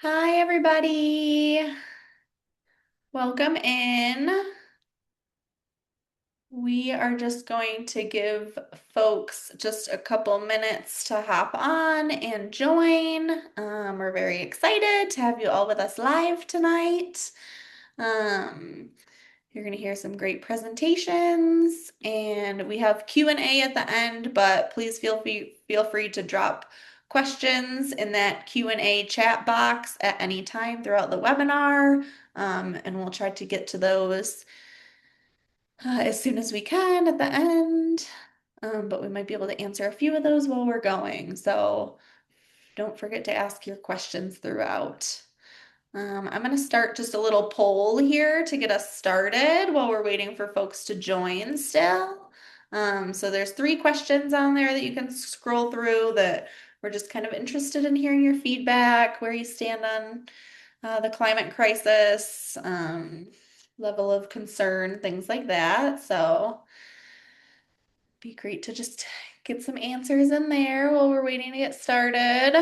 Hi, everybody. Welcome in. We are just going to give folks just a couple minutes to hop on and join. We're very excited to have you all with us live tonight. Um, you're going to hear some great presentations, and we have Q&A at the end, but please feel free to drop questions in that Q&A chat box at any time throughout the webinar, and we'll try to get to those as soon as we can at the end. But we might be able to answer a few of those while we're going. So don't forget to ask your questions throughout. I'm going to start just a little poll here to get us started while we're waiting for folks to join still. So there's three questions on there that you can scroll through that we're just kind of interested in hearing your feedback, where you stand on the climate crisis, level of concern, things like that. So be great to just get some answers in there while we're waiting to get started.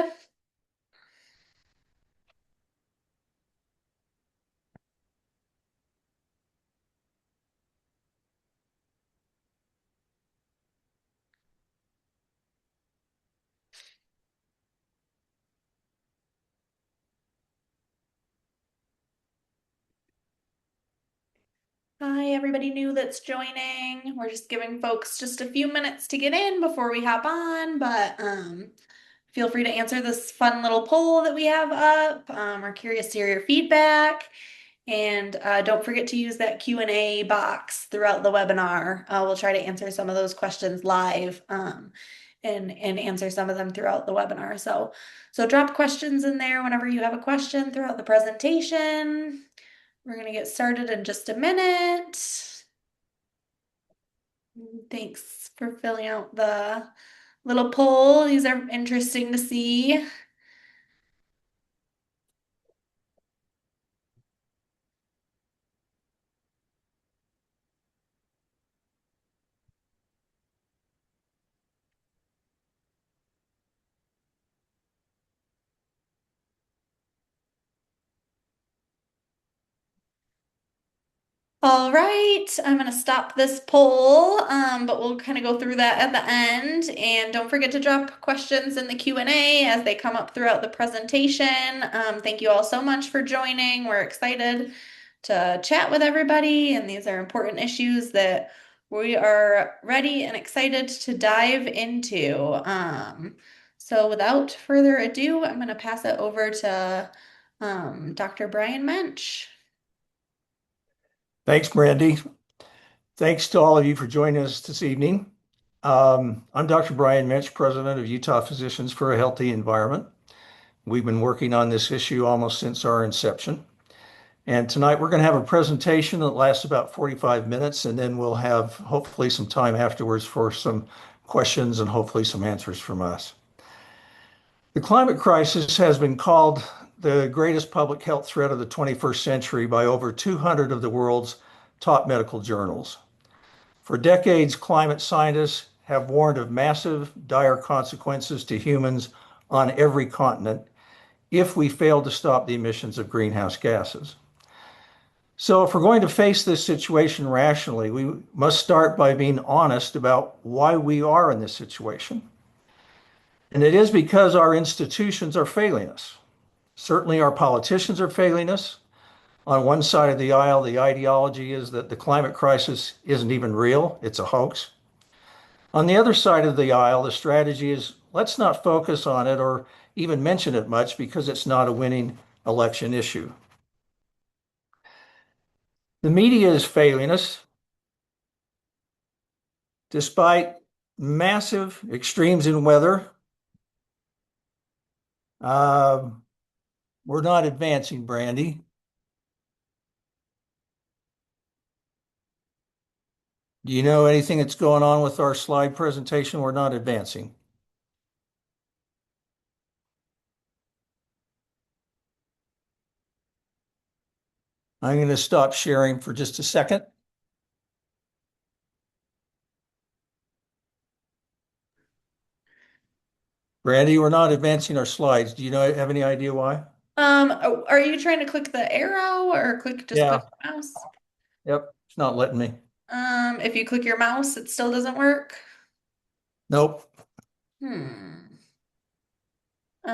Hi, everybody new that's joining. We're just giving folks just a few minutes to get in before we hop on, but feel free to answer this fun little poll that we have up. We're curious to hear your feedback. And don't forget to use that Q&A box throughout the webinar. We'll try to answer some of those questions live and answer some of them throughout the webinar. So drop questions in there whenever you have a question throughout the presentation. We're going to get started in just a minute. Thanks for filling out the little poll. These are interesting to see. All right, I'm going to stop this poll, but we'll kind of go through that at the end. And don't forget to drop questions in the Q&A as they come up throughout the presentation. Thank you all so much for joining. We're excited to chat with everybody, and these are important issues that we are ready and excited to dive into. So without further ado, I'm going to pass it over to Dr. Brian Moench. Thanks, Brandy. Thanks to all of you for joining us this evening. I'm Dr. Brian Moench, president of Utah Physicians for a Healthy Environment. We've been working on this issue almost since our inception. And tonight we're going to have a presentation that lasts about 45 minutes, and then we'll have hopefully some time afterwards for some questions and hopefully some answers from us. The climate crisis has been called the greatest public health threat of the 21st century by over 200 of the world's top medical journals. For decades, climate scientists have warned of massive, dire consequences to humans on every continent if we fail to stop the emissions of greenhouse gases. So, if we're going to face this situation rationally, we must start by being honest about why we are in this situation. And it is because our institutions are failing us. Certainly, our politicians are failing us. On one side of the aisle, the ideology is that the climate crisis isn't even real, it's a hoax. On the other side of the aisle, the strategy is let's not focus on it or even mention it much because it's not a winning election issue. The media is failing us despite massive extremes in weather. Uh, we're not advancing, Brandy. Do you know anything that's going on with our slide presentation? We're not advancing. I'm going to stop sharing for just a second. Brandy, we're not advancing our slides. Do you have any idea why? Are you trying to click the arrow or just click Yeah, the mouse? yep, it's not letting me. If you click your mouse, it still doesn't work. Nope. Hmm.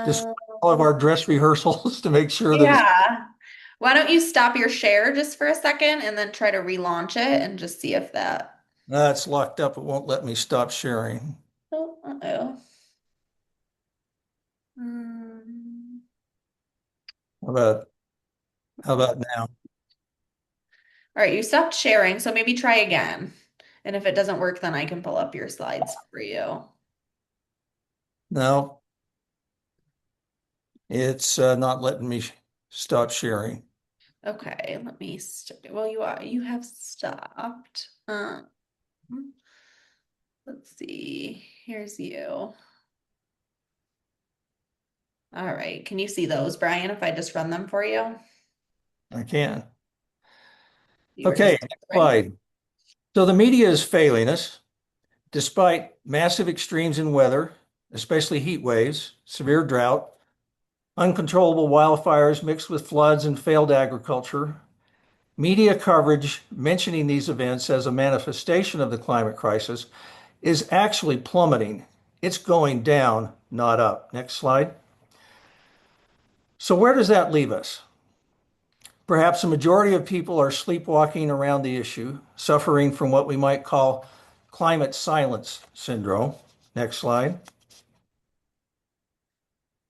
Just Um, all of our dress rehearsals to make sure that it's, yeah. Why don't you stop your share just for a second and then try to relaunch it and just see if that. that's locked up. It won't let me stop sharing. Oh, uh-oh. Um, How about how about now? all right, you stopped sharing, so maybe try again. And if it doesn't work, then I can pull up your slides for you. No, it's not letting me stop sharing. Okay, let me st well, you have stopped. Let's see. Here's you. All right. Can you see those, Brian, if I just run them for you? I can. You were Okay, just next right. slide. So the media is failing us despite massive extremes in weather, especially heat waves, severe drought, uncontrollable wildfires mixed with floods and failed agriculture. Media coverage mentioning these events as a manifestation of the climate crisis is actually plummeting. It's going down, not up. Next slide. So, where does that leave us? Perhaps a majority of people are sleepwalking around the issue, suffering from what we might call climate silence syndrome. Next slide.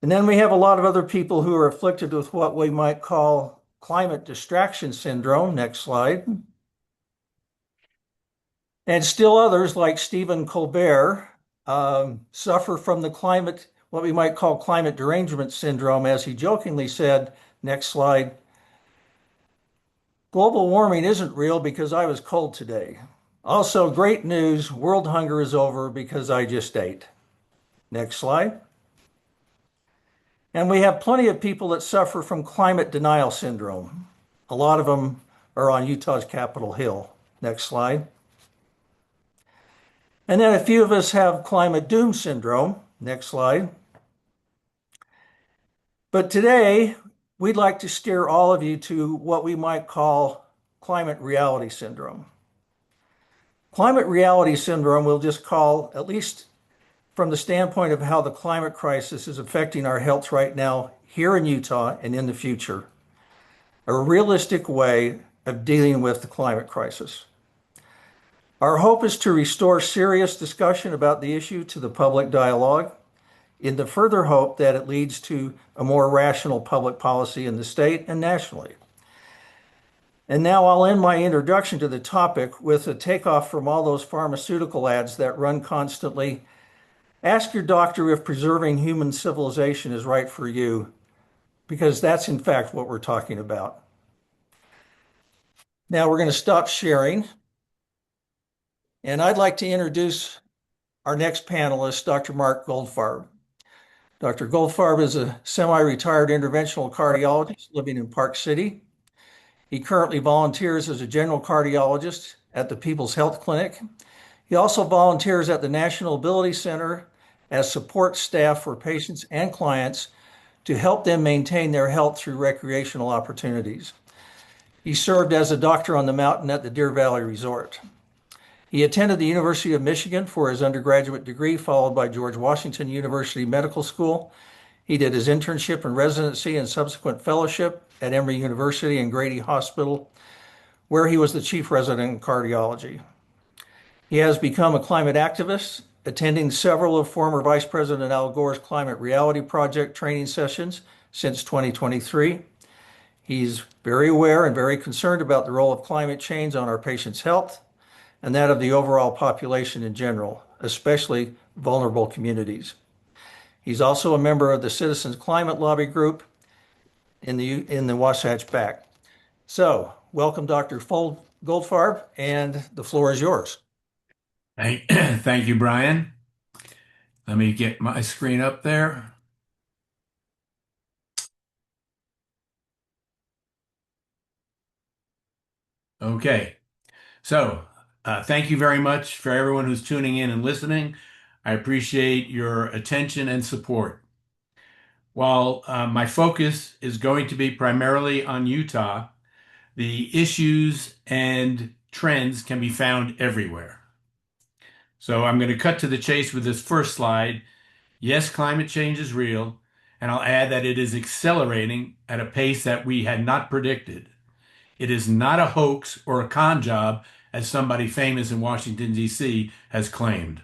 And then we have a lot of other people who are afflicted with what we might call climate distraction syndrome. Next slide. And still others, like Stephen Colbert, suffer from the climate, what we might call climate derangement syndrome, as he jokingly said. Next slide. Global warming isn't real because I was cold today. Also, great news, world hunger is over because I just ate. Next slide. And we have plenty of people that suffer from climate denial syndrome. A lot of them are on Utah's Capitol Hill. Next slide. And then a few of us have climate doom syndrome. Next slide. But today, we'd like to steer all of you to what we might call climate reality syndrome. Climate reality syndrome, we'll just call, at least from the standpoint of how the climate crisis is affecting our health right now, here in Utah and in the future, a realistic way of dealing with the climate crisis. Our hope is to restore serious discussion about the issue to the public dialogue in the further hope that it leads to a more rational public policy in the state and nationally. And now I'll end my introduction to the topic with a takeoff from all those pharmaceutical ads that run constantly. Ask your doctor if preserving human civilization is right for you, because that's in fact what we're talking about. Now we're going to stop sharing, and I'd like to introduce our next panelist, Dr. Mark Goldfarb. Dr. Goldfarb is a semi-retired interventional cardiologist living in Park City. He currently volunteers as a general cardiologist at the People's Health Clinic. He also volunteers at the National Ability Center as support staff for patients and clients to help them maintain their health through recreational opportunities. He served as a doctor on the mountain at the Deer Valley Resort. He attended the University of Michigan for his undergraduate degree, followed by George Washington University Medical School. He did his internship and residency and subsequent fellowship at Emory University and Grady Hospital, where he was the chief resident in cardiology. He has become a climate activist, attending several of former Vice President Al Gore's Climate Reality Project training sessions since 2023. He's very aware and very concerned about the role of climate change on our patients' health and that of the overall population in general, especially vulnerable communities. He's also a member of the Citizens Climate Lobby Group in the Wasatch Back. So, welcome, Dr. Goldfarb, and the floor is yours. Thank you, Brian. Let me get my screen up there. Okay. So, thank you very much for everyone who's tuning in and listening. I appreciate your attention and support. While my focus is going to be primarily on Utah, the issues and trends can be found everywhere. So I'm going to cut to the chase with this first slide. Yes, climate change is real, and I'll add that it is accelerating at a pace that we had not predicted. It is not a hoax or a con job, as somebody famous in Washington, D.C. has claimed.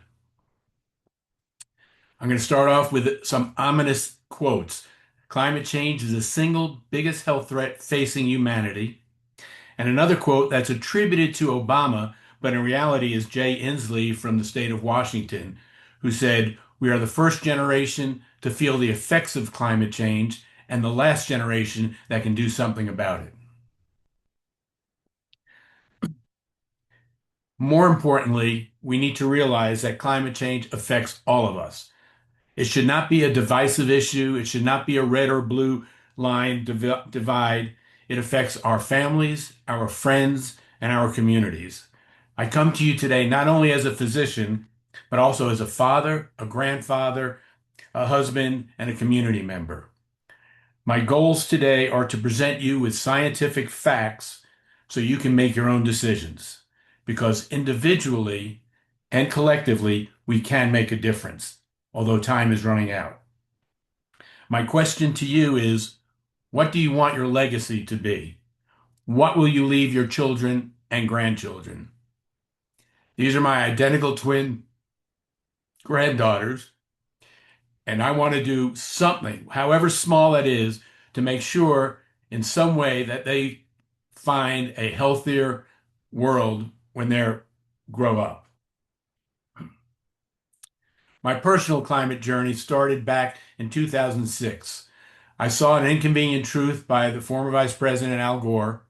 I'm going to start off with some ominous quotes. Climate change is the single biggest health threat facing humanity. And another quote that's attributed to Obama, but in reality is Jay Inslee from the state of Washington, who said, "We are the first generation to feel the effects of climate change and the last generation that can do something about it." More importantly, we need to realize that climate change affects all of us. It should not be a divisive issue. It should not be a red or blue line divide. It affects our families, our friends, and our communities. I come to you today not only as a physician, but also as a father, a grandfather, a husband, and a community member. My goals today are to present you with scientific facts so you can make your own decisions. Because individually and collectively, we can make a difference, although time is running out. My question to you is, what do you want your legacy to be? What will you leave your children and grandchildren? These are my identical twin granddaughters, and I want to do something, however small that is, to make sure in some way that they find a healthier world when they grow up. My personal climate journey started back in 2006. I saw An Inconvenient Truth by the former Vice President Al Gore,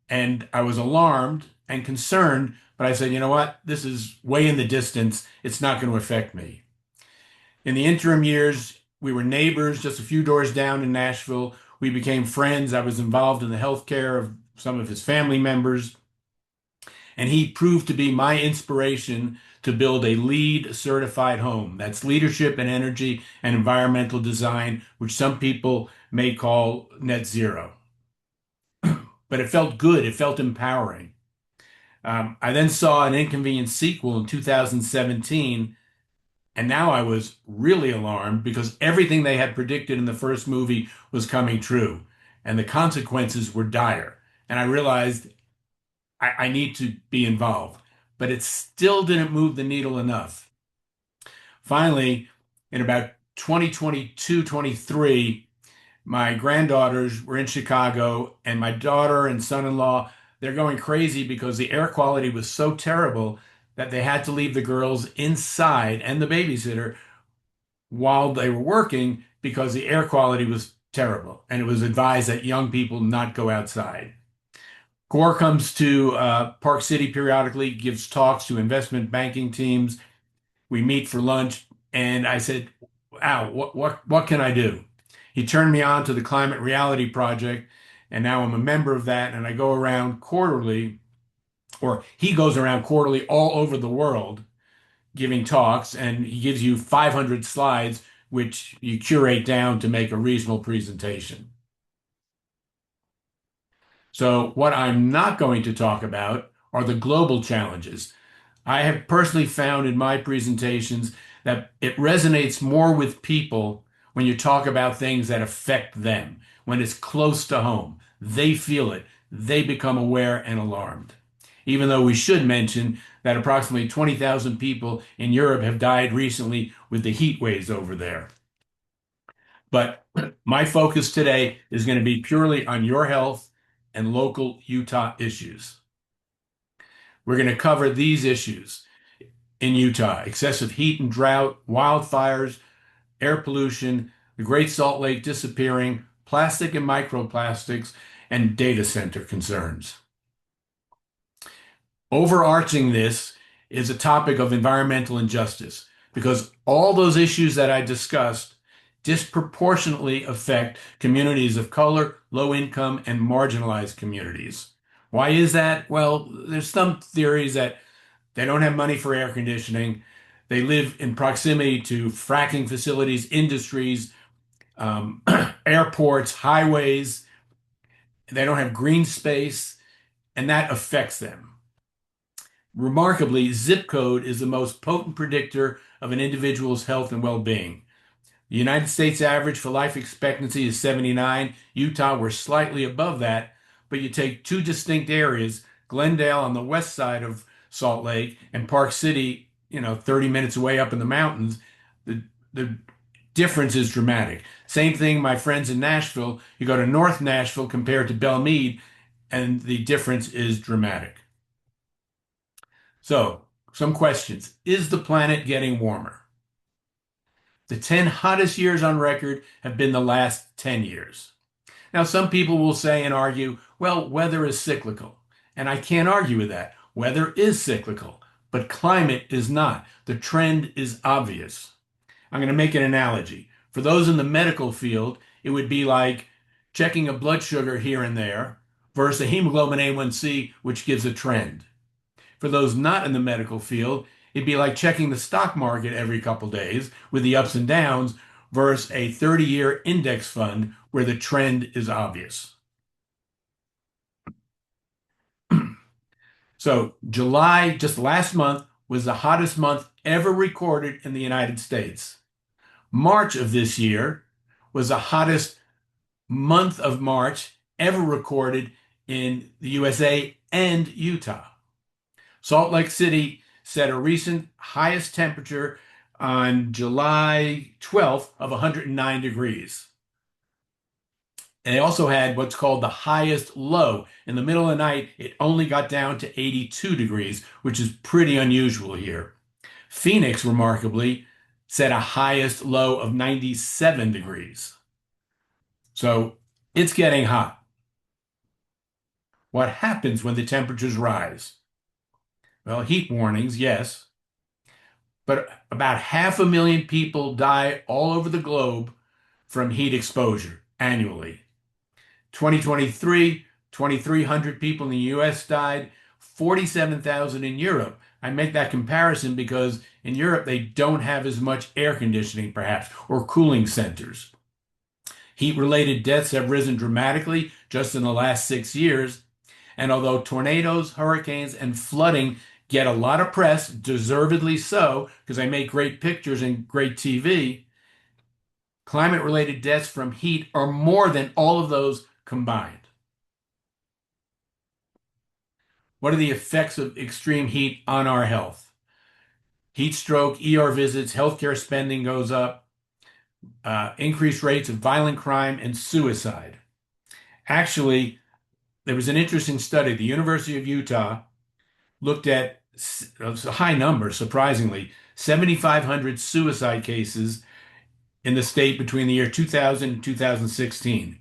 and I was alarmed and concerned, but I said, you know what? This is way in the distance. It's not going to affect me. In the interim years, we were neighbors just a few doors down in Nashville. We became friends. I was involved in the health care of some of his family members, and he proved to be my inspiration to build a LEED certified home. That's leadership and energy and environmental design, which some people may call net zero. But it felt good. It felt empowering. I then saw An Inconvenient Sequel in 2017, and now I was really alarmed because everything they had predicted in the first movie was coming true, and the consequences were dire. And I realized I need to be involved, but it still didn't move the needle enough. Finally, in about 2022, 23, my granddaughters were in Chicago, and my daughter and son-in-law, they're going crazy because the air quality was so terrible that they had to leave the girls inside and the babysitter while they were working because the air quality was terrible. And it was advised that young people not go outside. Gore comes to Park City periodically, gives talks to investment banking teams. We meet for lunch, and I said, "Al, what can I do?" He turned me on to the Climate Reality Project, and now I'm a member of that. And I go around quarterly, or he goes around quarterly all over the world giving talks, and he gives you 500 slides, which you curate down to make a reasonable presentation. So, what I'm not going to talk about are the global challenges. I have personally found in my presentations that it resonates more with people when you talk about things that affect them, when it's close to home. They feel it, they become aware and alarmed. Even though we should mention that approximately 20,000 people in Europe have died recently with the heat waves over there. But my focus today is going to be purely on your health and local Utah issues. We're going to cover these issues in Utah: excessive heat and drought, wildfires, air pollution, the Great Salt Lake disappearing, plastic and microplastics, and data center concerns. Overarching this is a topic of environmental injustice because all those issues that I discussed disproportionately affect communities of color, low income, and marginalized communities. Why is that? Well, there's some theories that they don't have money for air conditioning. They live in proximity to fracking facilities, industries, um, airports, highways. They don't have green space, and that affects them. Remarkably, zip code is the most potent predictor of an individual's health and well-being. The United States average for life expectancy is 79. Utah, we're slightly above that, but you take two distinct areas, Glendale on the west side of Salt Lake and Park City, 30 minutes away up in the mountains, the difference is dramatic. Same thing, my friends in Nashville. You go to North Nashville compared to Belmead, and the difference is dramatic. So, some questions. Is the planet getting warmer? The 10 hottest years on record have been the last 10 years. Now, some people will say and argue, well, weather is cyclical. And I can't argue with that. Weather is cyclical, but climate is not. The trend is obvious. I'm going to make an analogy. For those in the medical field, it would be like checking a blood sugar here and there versus a hemoglobin A1C, which gives a trend. For those not in the medical field, it'd be like checking the stock market every couple days with the ups and downs versus a 30-year index fund where the trend is obvious. So July, just last month, was the hottest month ever recorded in the United States. March of this year was the hottest month of March ever recorded in the USA and Utah. Salt Lake City set a recent highest temperature on July 12th of 109 degrees. And they also had what's called the highest low. In the middle of the night, it only got down to 82 degrees, which is pretty unusual here. Phoenix, remarkably, set a highest low of 97 degrees. So it's getting hot. What happens when the temperatures rise? Well, heat warnings, yes. But about 500,000 people die all over the globe from heat exposure annually. 2023, 2,300 people in the US died, 47,000 in Europe. I make that comparison because in Europe they don't have as much air conditioning, perhaps, or cooling centers. Heat-related deaths have risen dramatically just in the last 6 years. And although tornadoes, hurricanes, and flooding get a lot of press, deservedly so, because they make great pictures and great TV, climate-related deaths from heat are more than all of those combined. What are the effects of extreme heat on our health? Heat stroke, ER visits, healthcare spending goes up, increased rates of violent crime and suicide. Actually, there was an interesting study. The University of Utah looked at a high number, surprisingly, 7,500 suicide cases in the state between the year 2000 and 2016.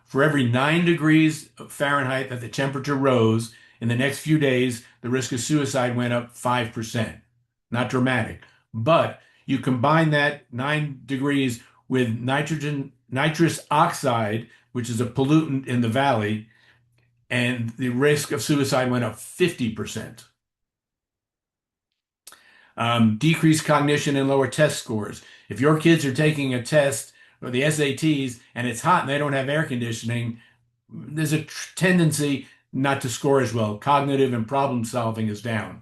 For every 9 degrees Fahrenheit that the temperature rose, in the next few days, the risk of suicide went up 5%. Not dramatic. But you combine that 9 degrees with nitrous oxide, which is a pollutant in the valley, and the risk of suicide went up 50%. Decreased cognition and lower test scores. If your kids are taking a test or the SATs and it's hot and they don't have air conditioning, there's a tendency not to score as well. Cognitive and problem solving is down.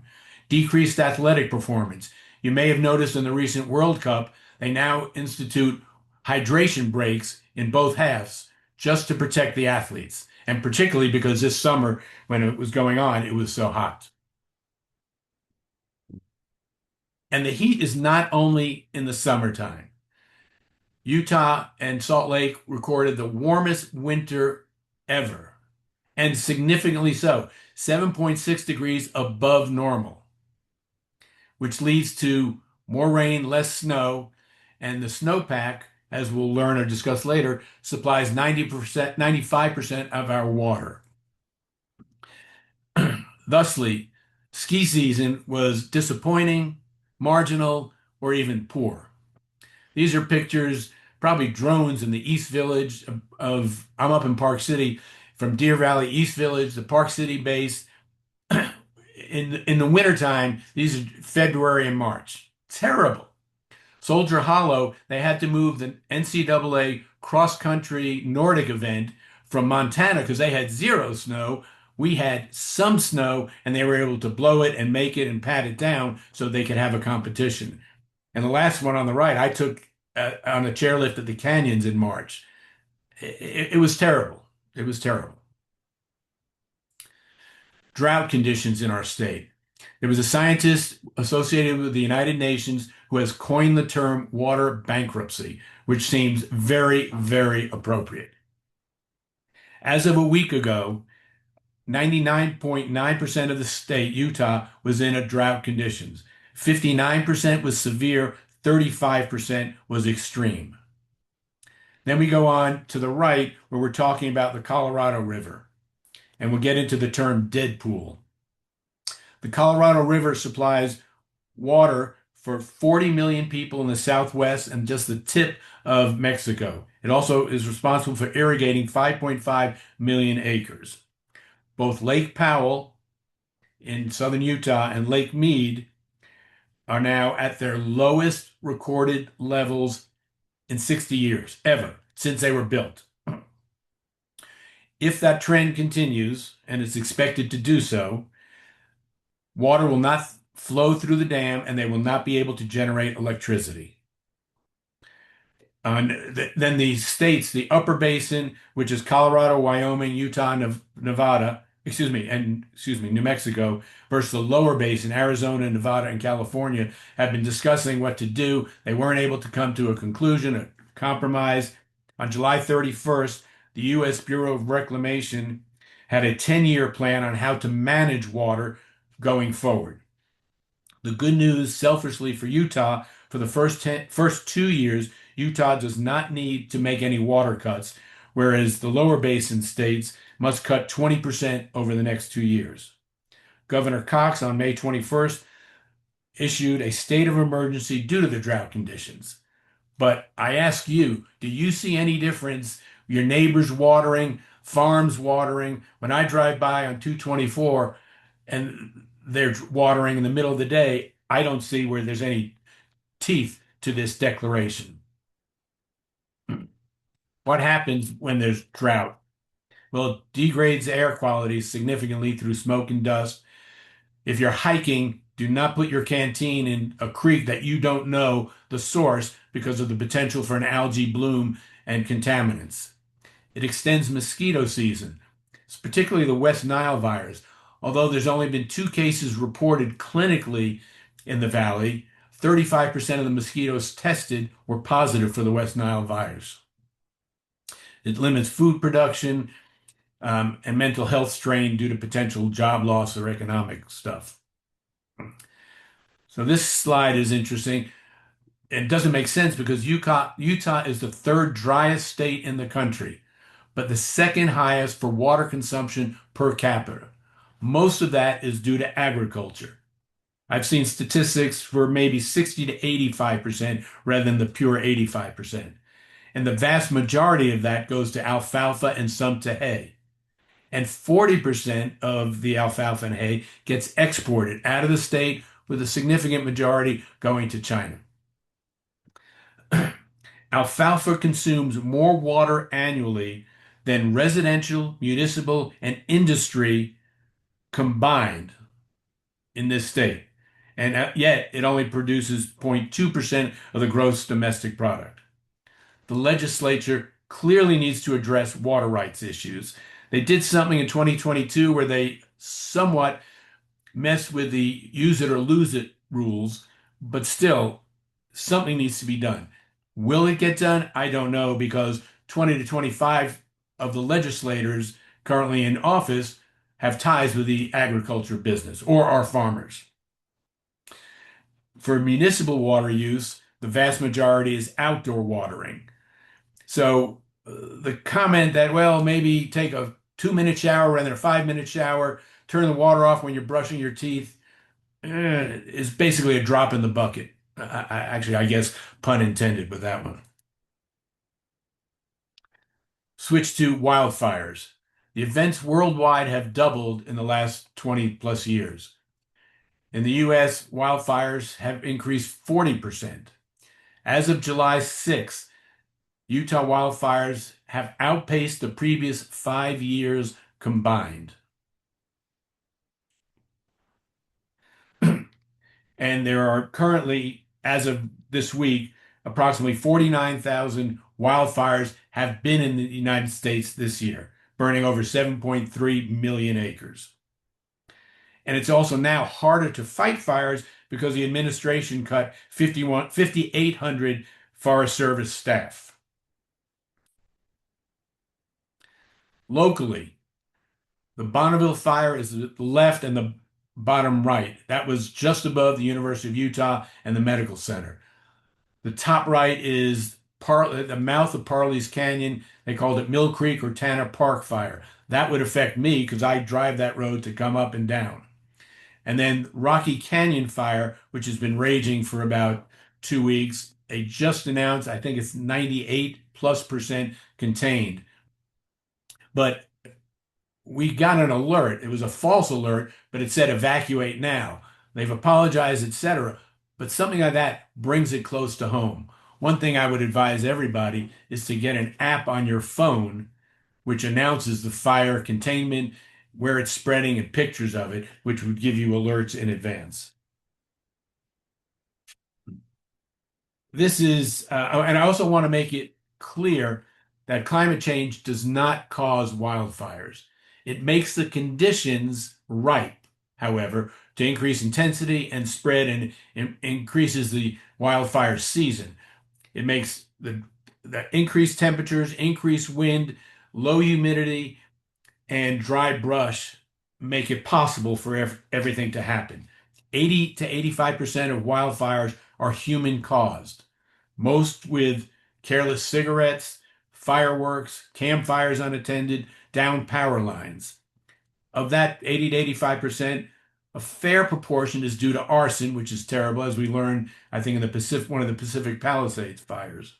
Decreased athletic performance. You may have noticed in the recent World Cup, they now institute hydration breaks in both halves just to protect the athletes. And particularly because this summer, when it was going on, it was so hot. And the heat is not only in the summertime. Utah and Salt Lake recorded the warmest winter ever, and significantly so, 7.6 degrees above normal, which leads to more rain, less snow, and the snowpack, as we'll learn or discuss later, supplies 90%, 95% of our water. Thusly, ski season was disappointing, marginal, or even poor. These are pictures, probably drones in the East Village I'm up in Park City, from Deer Valley, East Village, the Park City base. In the wintertime, these are February and March. Terrible. Soldier Hollow, they had to move the NCAA cross-country Nordic event from Montana because they had zero snow. We had some snow, and they were able to blow it and make it and pat it down so they could have a competition. And the last one on the right, I took on a chairlift at the canyons in March. It was terrible. It was terrible. Drought conditions in our state. There was a scientist associated with the United Nations who has coined the term water bankruptcy, which seems very, very appropriate. As of a week ago, 99.9% of the state, Utah, was in a drought conditions. 59% was severe, 35% was extreme. Then we go on to the right where we're talking about the Colorado River, and we'll get into the term dead pool. The Colorado River supplies water for 40 million people in the Southwest and just the tip of Mexico. It also is responsible for irrigating 5.5 million acres. Both Lake Powell in southern Utah and Lake Mead are now at their lowest recorded levels in 60 years, ever, since they were built. If that trend continues, and it's expected to do so, water will not flow through the dam and they will not be able to generate electricity. Then the states, the upper basin, which is Colorado, Wyoming, Utah, Nevada, New Mexico, versus the lower basin, Arizona, Nevada, and California, have been discussing what to do. They weren't able to come to a conclusion, a compromise. On July 31st, the U.S. Bureau of Reclamation had a 10-year plan on how to manage water going forward. The good news, selfishly for Utah, for the first 2 years, Utah does not need to make any water cuts, whereas the lower basin states must cut 20% over the next 2 years. Governor Cox on May 21st issued a state of emergency due to the drought conditions. But I ask you, do you see any difference? Your neighbors watering, farms watering. When I drive by on 224 and they're watering in the middle of the day, I don't see where there's any teeth to this declaration. What happens when there's drought? Well, it degrades air quality significantly through smoke and dust. If you're hiking, do not put your canteen in a creek that you don't know the source because of the potential for an algae bloom and contaminants. It extends mosquito season, particularly the West Nile virus. Although there's only been 2 cases reported clinically in the valley, 35% of the mosquitoes tested were positive for the West Nile virus. It limits food production and mental health strain due to potential job loss or economic stuff. So this slide is interesting. It doesn't make sense because Utah is the 3rd driest state in the country, but the 2nd highest for water consumption per capita. Most of that is due to agriculture. I've seen statistics for maybe 60 to 85% rather than the pure 85%. And the vast majority of that goes to alfalfa and some to hay. And 40% of the alfalfa and hay gets exported out of the state, with a significant majority going to China. Alfalfa consumes more water annually than residential, municipal, and industry combined in this state. And yet it only produces 0.2% of the gross domestic product. The legislature clearly needs to address water rights issues. They did something in 2022 where they somewhat messed with the use it or lose it rules, but still, something needs to be done. Will it get done? I don't know, because 20 to 25 of the legislators currently in office have ties with the agriculture business or are farmers. For municipal water use, the vast majority is outdoor watering. So the comment that, well, maybe take a 2-minute shower rather than a 5-minute shower, turn the water off when you're brushing your teeth, is basically a drop in the bucket. Actually, I guess pun intended with that one. Switch to wildfires. The events worldwide have doubled in the last 20 plus years. In the US, wildfires have increased 40%. As of July 6th, Utah wildfires have outpaced the previous 5 years combined. And there are currently, as of this week, approximately 49,000 wildfires have been in the United States this year, burning over 7.3 million acres. And it's also now harder to fight fires because the administration cut 5,800 Forest Service staff. Locally, the Bonneville fire is the left and the bottom right. That was just above the University of Utah and the medical center. The top right is the mouth of Parley's Canyon. They called it Mill Creek or Tanner Park fire. That would affect me because I drive that road to come up and down. And then Rocky Canyon fire, which has been raging for about 2 weeks. They just announced, I think it's 98+% contained. But we got an alert. It was a false alert, but it said evacuate now. They've apologized, etc. But something like that brings it close to home. One thing I would advise everybody is to get an app on your phone which announces the fire containment, where it's spreading, and pictures of it, which would give you alerts in advance. This is, and I also want to make it clear that climate change does not cause wildfires. It makes the conditions ripe, however, to increase intensity and spread and increases the wildfire season. It makes the increased temperatures, increased wind, low humidity, and dry brush make it possible for everything to happen. 80 to 85% of wildfires are human caused, most with careless cigarettes, fireworks, campfires unattended, downed power lines. Of that 80 to 85%, a fair proportion is due to arson, which is terrible, as we learned, I think, in the Pacific, one of the Pacific Palisades fires.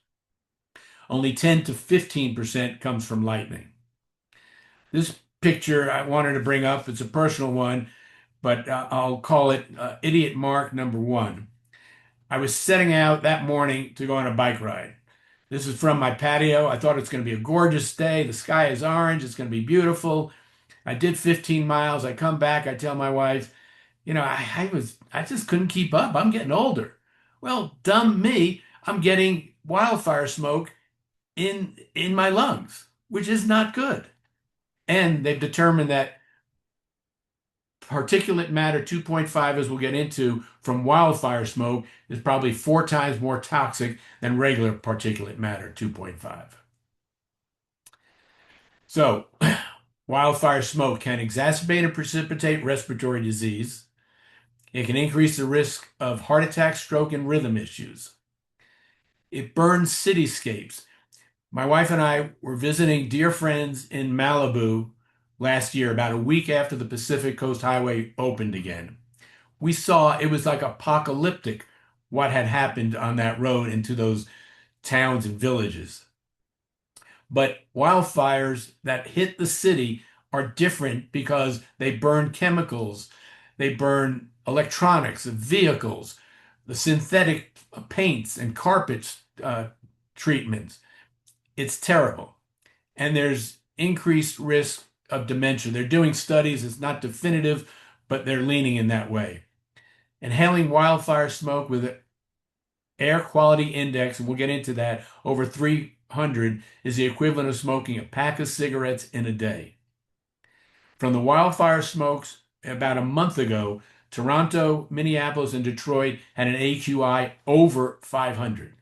Only 10 to 15% comes from lightning. This picture I wanted to bring up, it's a personal one, but I'll call it Idiot Mark number 1. I was setting out that morning to go on a bike ride. This is from my patio. I thought it's going to be a gorgeous day. The sky is orange. It's going to be beautiful. I did 15 miles. I come back. I tell my wife, I just couldn't keep up. I'm getting older. Well, dumb me. I'm getting wildfire smoke in my lungs, which is not good. And they've determined that particulate matter 2.5, as we'll get into, from wildfire smoke is probably 4 times more toxic than regular particulate matter 2.5. So, wildfire smoke can exacerbate and precipitate respiratory disease. It can increase the risk of heart attack, stroke, and rhythm issues. It burns cityscapes. My wife and I were visiting dear friends in Malibu last year, about a week after the Pacific Coast Highway opened again. We saw it was like apocalyptic what had happened on that road into those towns and villages. But wildfires that hit the city are different because they burn chemicals, they burn electronics, vehicles, the synthetic paints and carpets treatments. It's terrible. And there's increased risk of dementia. They're doing studies, it's not definitive, but they're leaning in that way. Inhaling wildfire smoke with an air quality index, and we'll get into that, over 300 is the equivalent of smoking a pack of cigarettes in a day. From the wildfire smokes about a month ago, Toronto, Minneapolis, and Detroit had an AQI over 500.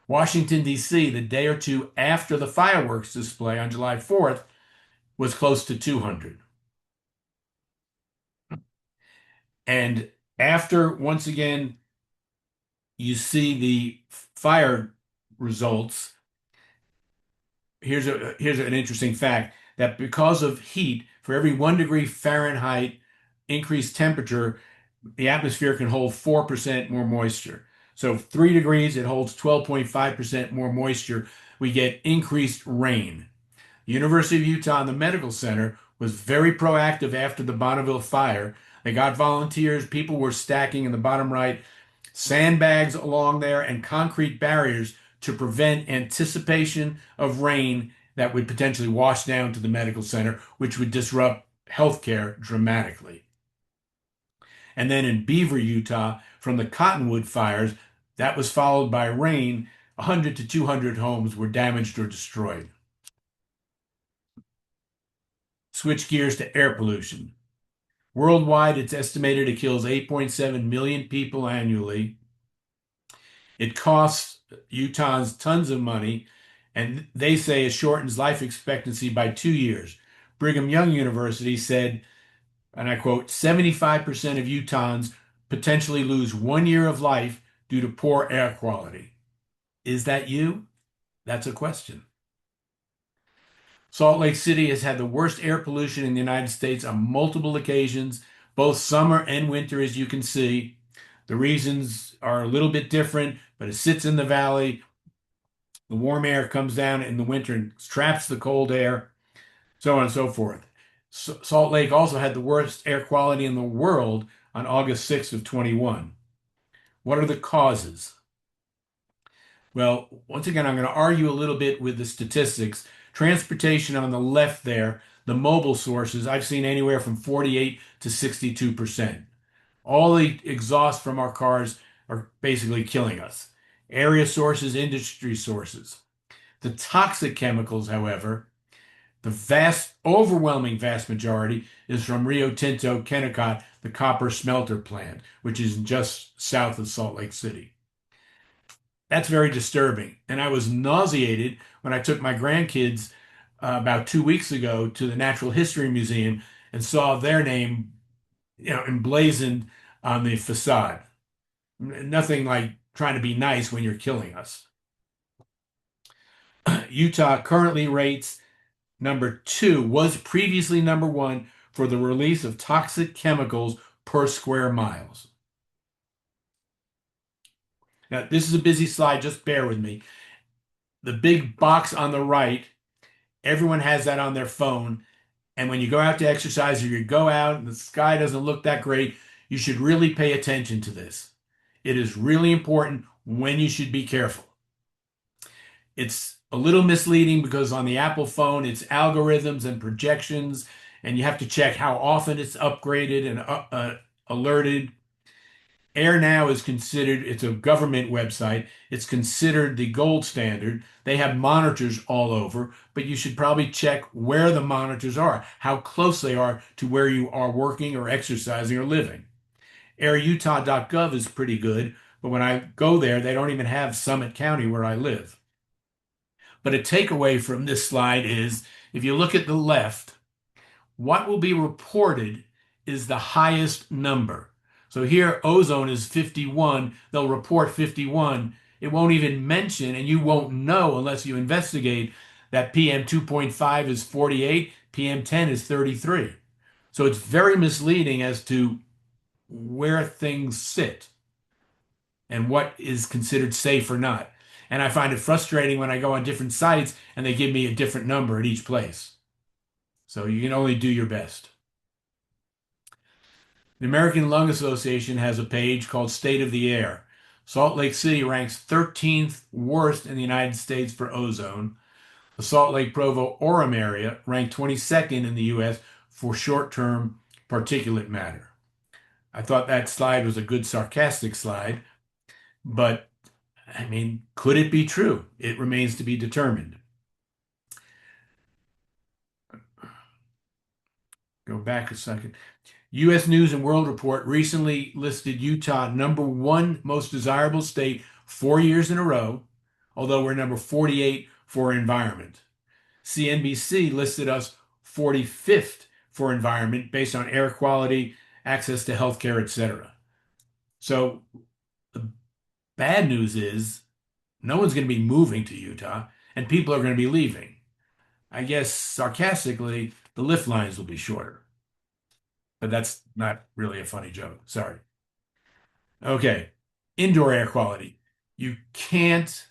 Washington, D.C., the day or two after the fireworks display on July 4th, was close to 200. And after, once again, you see the fire results, here's an interesting fact, that because of heat, for every 1 degree Fahrenheit increased temperature, the atmosphere can hold 4% more moisture. So 3 degrees, it holds 12.5% more moisture. We get increased rain. The University of Utah and the Medical Center was very proactive after the Bonneville fire. They got volunteers. People were stacking in the bottom right sandbags along there and concrete barriers to prevent anticipation of rain that would potentially wash down to the medical center, which would disrupt healthcare dramatically. And then in Beaver, Utah, from the Cottonwood fires, that was followed by rain. 100 to 200 homes were damaged or destroyed. Switch gears to air pollution. Worldwide, it's estimated it kills 8.7 million people annually. It costs Utahns tons of money, and they say it shortens life expectancy by 2 years. Brigham Young University said, and I quote, 75% of Utahns potentially lose 1 year of life due to poor air quality. Is that you? That's a question. Salt Lake City has had the worst air pollution in the United States on multiple occasions, both summer and winter, as you can see. The reasons are a little bit different, but it sits in the valley. The warm air comes down in the winter and traps the cold air, so on and so forth. Salt Lake also had the worst air quality in the world on August 6th of 21. What are the causes? Well, once again, I'm going to argue a little bit with the statistics. Transportation on the left there, the mobile sources, I've seen anywhere from 48 to 62%. All the exhaust from our cars are basically killing us. Area sources, industry sources. The toxic chemicals, however, the overwhelming vast majority is from Rio Tinto Kennecott, the copper smelter plant, which is just south of Salt Lake City. That's very disturbing. And I was nauseated when I took my grandkids about 2 weeks ago to the Natural History Museum and saw their name, emblazoned on the facade. Nothing like trying to be nice when you're killing us. Utah currently rates number 2, was previously number 1 for the release of toxic chemicals per square miles. Now, this is a busy slide, just bear with me. The big box on the right, everyone has that on their phone. And when you go out to exercise or you go out and the sky doesn't look that great, you should really pay attention to this. It is really important when you should be careful. It's a little misleading because on the Apple phone, it's algorithms and projections, and you have to check how often it's upgraded and alerted. AirNow is considered, it's a government website, it's considered the gold standard. They have monitors all over, but you should probably check where the monitors are, how close they are to where you are working or exercising or living. AirUtah.gov is pretty good, but when I go there, they don't even have Summit County where I live. But a takeaway from this slide is, if you look at the left, what will be reported is the highest number. So here, ozone is 51. They'll report 51. It won't even mention, and you won't know unless you investigate, that PM 2.5 is 48, PM 10 is 33. So it's very misleading as to where things sit and what is considered safe or not. And I find it frustrating when I go on different sites and they give me a different number at each place. So you can only do your best. The American Lung Association has a page called State of the Air. Salt Lake City ranks 13th worst in the United States for ozone. The Salt Lake Provo-Orem area ranked 22nd in the U.S. for short-term particulate matter. I thought that slide was a good sarcastic slide, but I mean, could it be true? It remains to be determined. Go back a second. U.S. News and World Report recently listed Utah number 1 most desirable state 4 years in a row, although we're number 48 for environment. CNBC listed us 45th for environment based on air quality, access to healthcare, etc. So the bad news is no one's going to be moving to Utah and people are going to be leaving. I guess sarcastically, the lift lines will be shorter. But that's not really a funny joke. Sorry. Okay. Indoor air quality. You can't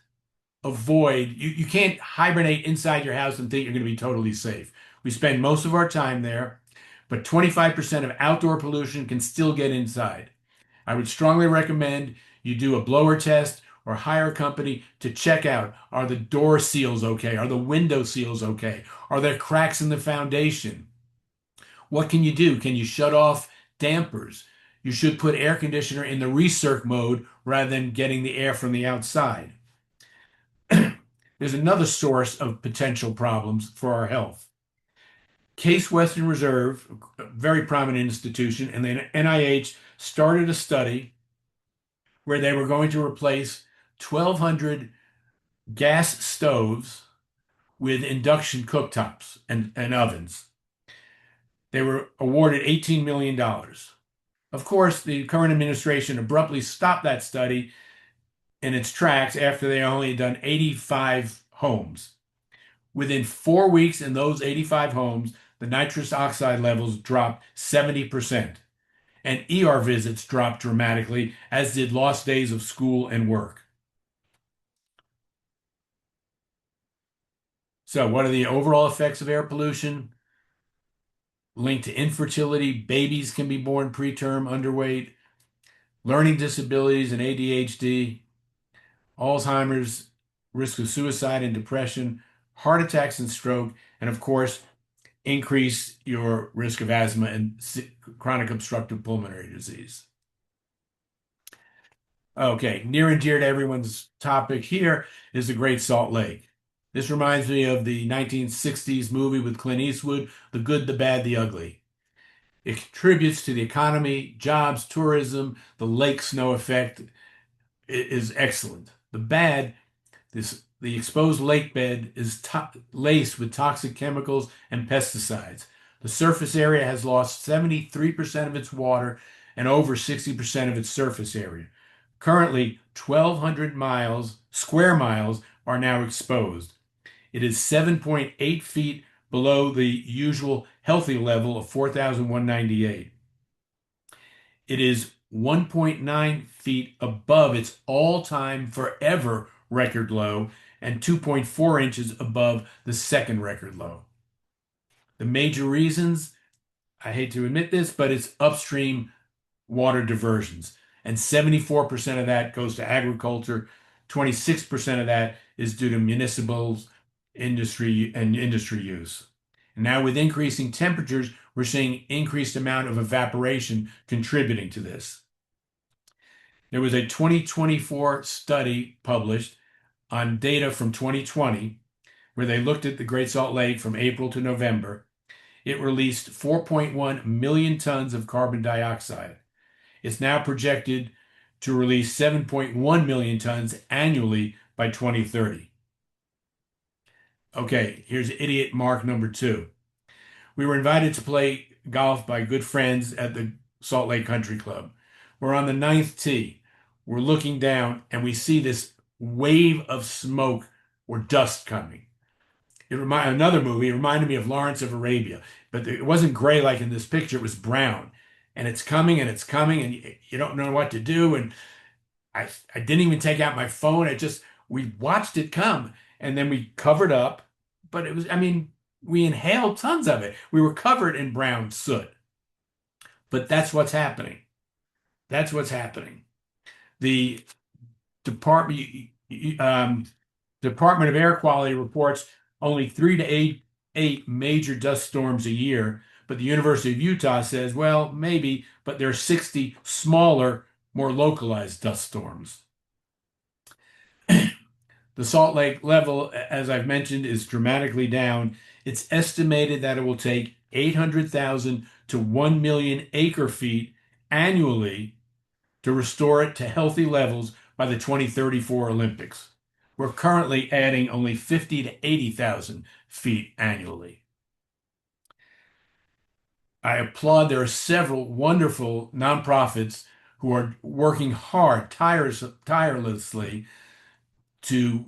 you can't hibernate inside your house and think you're going to be totally safe. We spend most of our time there, but 25% of outdoor pollution can still get inside. I would strongly recommend You do a blower test or hire a company to check out, are the door seals okay? Are the window seals okay? Are there cracks in the foundation? What can you do? Can you shut off dampers? You should put air conditioner in the recirc mode rather than getting the air from the outside. There's another source of potential problems for our health. Case Western Reserve, a very prominent institution, and the NIH started a study where they were going to replace 1,200 gas stoves with induction cooktops and ovens. They were awarded $18 million. Of course, the current administration abruptly stopped that study in its tracks after they only had done 85 homes. Within 4 weeks in those 85 homes, the nitrous oxide levels dropped 70%, and ER visits dropped dramatically, as did lost days of school and work. So, what are the overall effects of air pollution? Linked to infertility, babies can be born preterm, underweight, learning disabilities and ADHD, Alzheimer's, risk of suicide and depression, heart attacks and stroke, and of course, increase your risk of asthma and chronic obstructive pulmonary disease. Okay, near and dear to everyone's topic here is the Great Salt Lake. This reminds me of the 1960s movie with Clint Eastwood, The Good, the Bad, the Ugly. It contributes to the economy, jobs, tourism. The lake snow effect is excellent. The bad, the exposed lake bed is laced with toxic chemicals and pesticides. The surface area has lost 73% of its water and over 60% of its surface area. Currently, 1,200 square miles are now exposed. It is 7.8 feet below the usual healthy level of 4,198. It is 1.9 feet above its all-time forever record low and 2.4 inches above the second record low. The major reasons, I hate to admit this, but it's upstream water diversions. And 74% of that goes to agriculture. 26% of that is due to municipals, industry, and industry use. And now with increasing temperatures, we're seeing increased amount of evaporation contributing to this. There was a 2024 study published on data from 2020 where they looked at the Great Salt Lake from April to November. It released 4.1 million tons of carbon dioxide. It's now projected to release 7.1 million tons annually by 2030. Okay, here's idiot mark number 2. We were invited to play golf by good friends at the Salt Lake Country Club. We're on the 9th tee. We're looking down and we see this wave of smoke or dust coming. Another movie, it reminded me of Lawrence of Arabia, but it wasn't gray like in this picture, it was brown. And it's coming and it's coming and you don't know what to do. And I didn't even take out my phone. We watched it come and then we covered up. But it was, we inhaled tons of it. We were covered in brown soot. But that's what's happening. That's what's happening. The Department, Department of Air Quality reports only 3 to 8 major dust storms a year. But the University of Utah says, well, maybe, but there are 60 smaller, more localized dust storms. The Salt Lake level, as I've mentioned, is dramatically down. It's estimated that it will take 800,000 to 1 million acre feet annually to restore it to healthy levels by the 2034 Olympics. We're currently adding only 50 to 80,000 feet annually. I applaud there are several wonderful nonprofits who are working hard, tirelessly to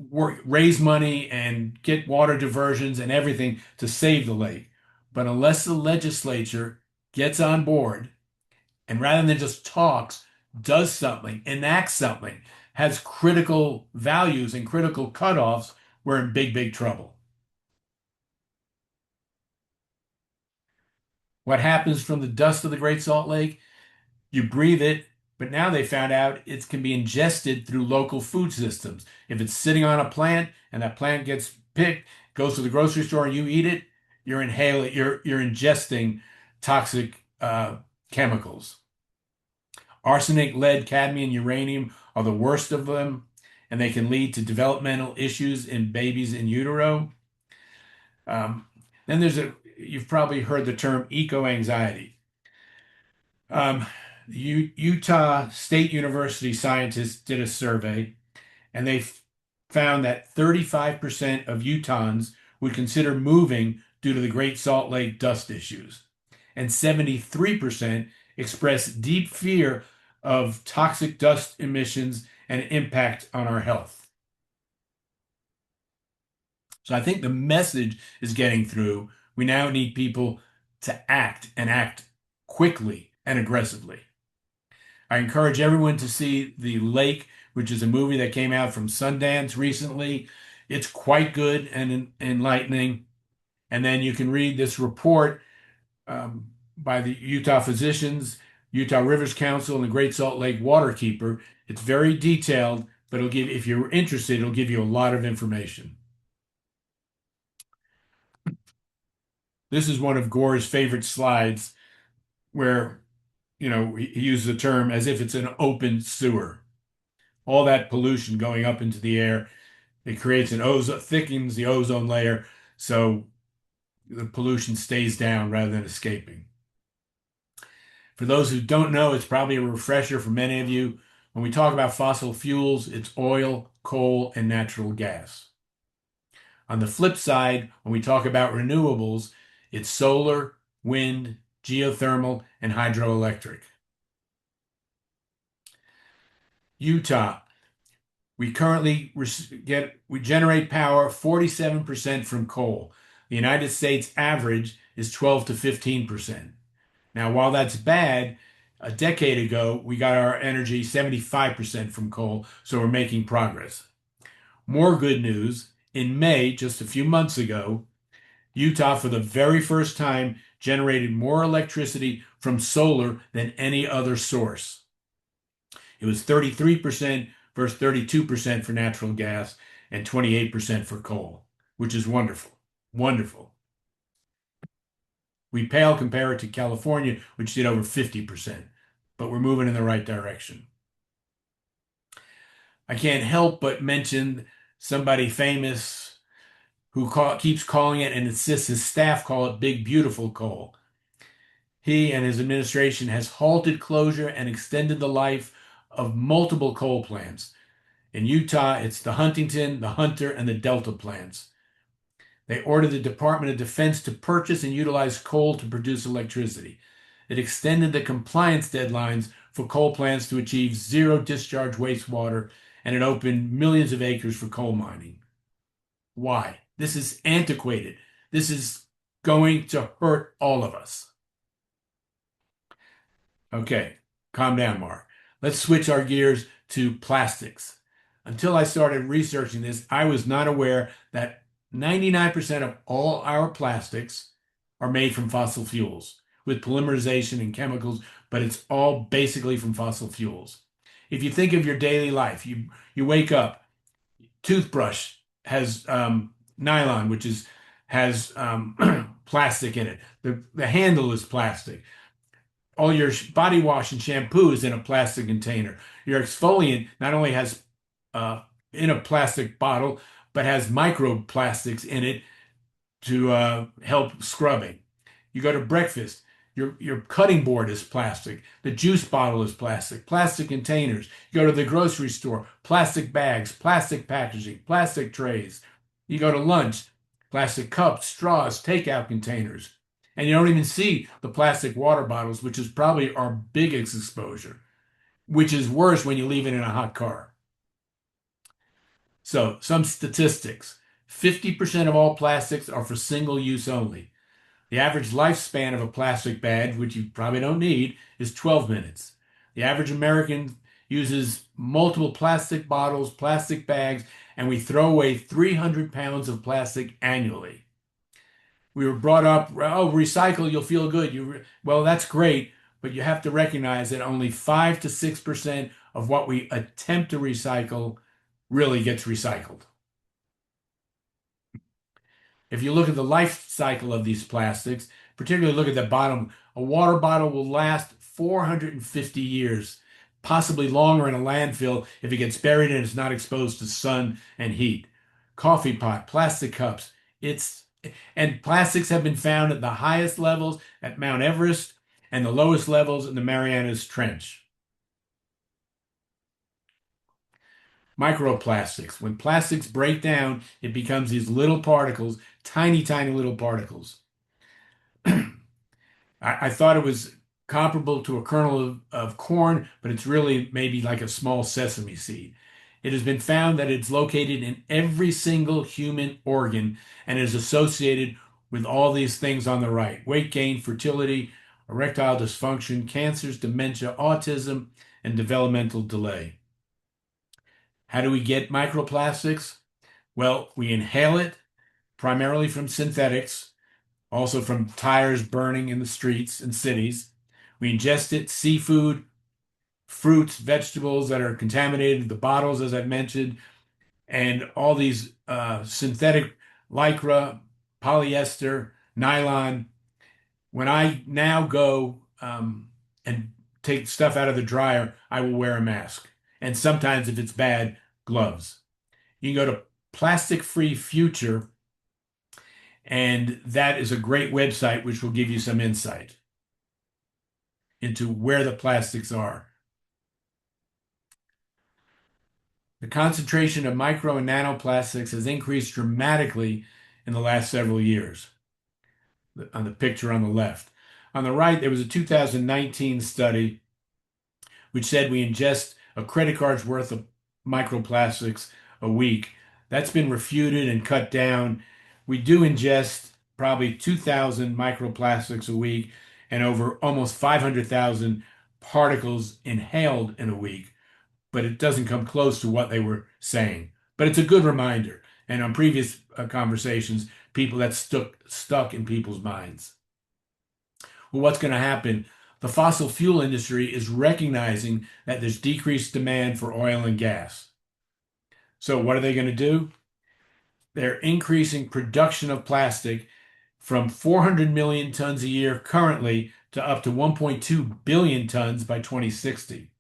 raise money and get water diversions and everything to save the lake. But unless the legislature gets on board and rather than just talks, does something, enacts something, has critical values and critical cutoffs, we're in big, big trouble. What happens from the dust of the Great Salt Lake? You breathe it, but now they found out it can be ingested through local food systems. If it's sitting on a plant and that plant gets picked, goes to the grocery store and you eat it, you're ingesting toxic chemicals. Arsenic, lead, cadmium, uranium are the worst of them, and they can lead to developmental issues in babies in utero. Um, then you've probably heard the term eco-anxiety. Um, Utah State University scientists did a survey, and they found that 35% of Utahns would consider moving due to the Great Salt Lake dust issues, and 73% expressed deep fear of toxic dust emissions and impact on our health. So I think the message is getting through. We now need people to act and act quickly and aggressively. I encourage everyone to see The Lake, which is a movie that came out from Sundance recently. It's quite good and enlightening. And then you can read this report by the Utah physicians, Utah Rivers Council, and the Great Salt Lake Waterkeeper. It's very detailed, but if you're interested, it'll give you a lot of information. This is one of Gore's favorite slides where, he uses the term as if it's an open sewer. All that pollution going up into the air, it creates thickens the ozone layer, so the pollution stays down rather than escaping. For those who don't know, it's probably a refresher for many of you. When we talk about fossil fuels, it's oil, coal, and natural gas. On the flip side, when we talk about renewables, it's solar, wind, geothermal, and hydroelectric. Utah, we currently generate power 47% from coal. The United States average is 12 to 15%. Now, while that's bad, a decade ago, we got our energy 75% from coal, so we're making progress. More good news, in May, just a few months ago, Utah, for the very first time, generated more electricity from solar than any other source. It was 33% versus 32% for natural gas and 28% for coal, which is wonderful. Wonderful. We pale compare it to California, which did over 50%, but we're moving in the right direction. I can't help but mention somebody famous who keeps calling it and insists his staff call it Big Beautiful Coal. He and his administration has halted closure and extended the life of multiple coal plants. In Utah, it's the Huntington, the Hunter, and the Delta plants. They ordered the Department of Defense to purchase and utilize coal to produce electricity. It extended the compliance deadlines for coal plants to achieve zero discharge wastewater, and it opened millions of acres for coal mining. Why? This is antiquated. This is going to hurt all of us. Okay, calm down, Mark. Let's switch our gears to plastics. Until I started researching this, I was not aware that 99% of all our plastics are made from fossil fuels with polymerization and chemicals, but it's all basically from fossil fuels. If you think of your daily life, you wake up, toothbrush has nylon, which has plastic in it. The handle is plastic. All your body wash and shampoo is in a plastic container. Your exfoliant not only has in a plastic bottle, but has microplastics in it to help scrubbing. You go to breakfast, your cutting board is plastic. The juice bottle is plastic. Plastic containers. You go to the grocery store, plastic bags, plastic packaging, plastic trays. You go to lunch, plastic cups, straws, takeout containers. And you don't even see the plastic water bottles, which is probably our biggest exposure, which is worse when you leave it in a hot car. So, some statistics. 50% of all plastics are for single use only. The average lifespan of a plastic bag, which you probably don't need, is 12 minutes. The average American uses multiple plastic bottles, plastic bags, and we throw away 300 pounds of plastic annually. We were brought up, oh, recycle, you'll feel good. Well, that's great, but you have to recognize that only 5 to 6% of what we attempt to recycle really gets recycled. If you look at the life cycle of these plastics, particularly look at the bottom, a water bottle will last 450 years, possibly longer in a landfill if it gets buried and it's not exposed to sun and heat. Coffee pot, plastic cups, it's and plastics have been found at the highest levels at Mount Everest and the lowest levels in the Marianas Trench. Microplastics. When plastics break down, it becomes these little particles, tiny, tiny little particles. I thought it was comparable to a kernel of corn, but it's really maybe like a small sesame seed. It has been found that it's located in every single human organ and is associated with all these things on the right: weight gain, fertility, erectile dysfunction, cancers, dementia, autism, and developmental delay. How do we get microplastics? Well, we inhale it primarily from synthetics, also from tires burning in the streets and cities. We ingest it, seafood, fruits, vegetables that are contaminated, the bottles, as I've mentioned, and all these synthetic lycra, polyester, nylon. When I now go and take stuff out of the dryer, I will wear a mask. And sometimes, if it's bad, gloves. You can go to Plastic Free Future, and that is a great website which will give you some insight into where the plastics are. The concentration of micro and nanoplastics has increased dramatically in the last several years, on the picture on the left. On the right, there was a 2019 study which said we ingest a credit card's worth of microplastics a week. That's been refuted and cut down. We do ingest probably 2,000 microplastics a week and over almost 500,000 particles inhaled in a week, but it doesn't come close to what they were saying. But it's a good reminder. And on previous conversations, that's stuck in people's minds. Well, what's going to happen? The fossil fuel industry is recognizing that there's decreased demand for oil and gas. So what are they going to do? They're increasing production of plastic from 400 million tons a year currently to up to 1.2 billion tons by 2060.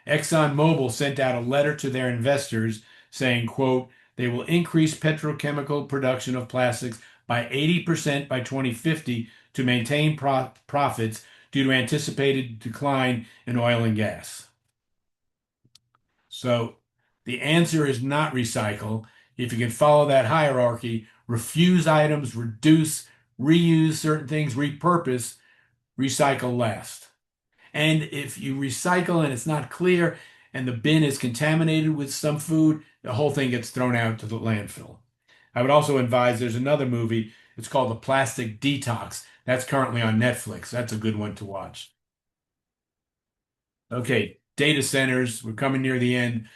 ExxonMobil sent out a letter to their investors saying, quote, they will increase petrochemical production of plastics by 80% by 2050 to maintain profits due to anticipated decline in oil and gas. So the answer is not recycle. If you can follow that hierarchy, refuse items, reduce, reuse certain things, repurpose, recycle last. And if you recycle and it's not clear and the bin is contaminated with some food, the whole thing gets thrown out to the landfill. I would also advise there's another movie. It's called The Plastic Detox. That's currently on Netflix. That's a good one to watch. Okay, data centers. We're coming near the end.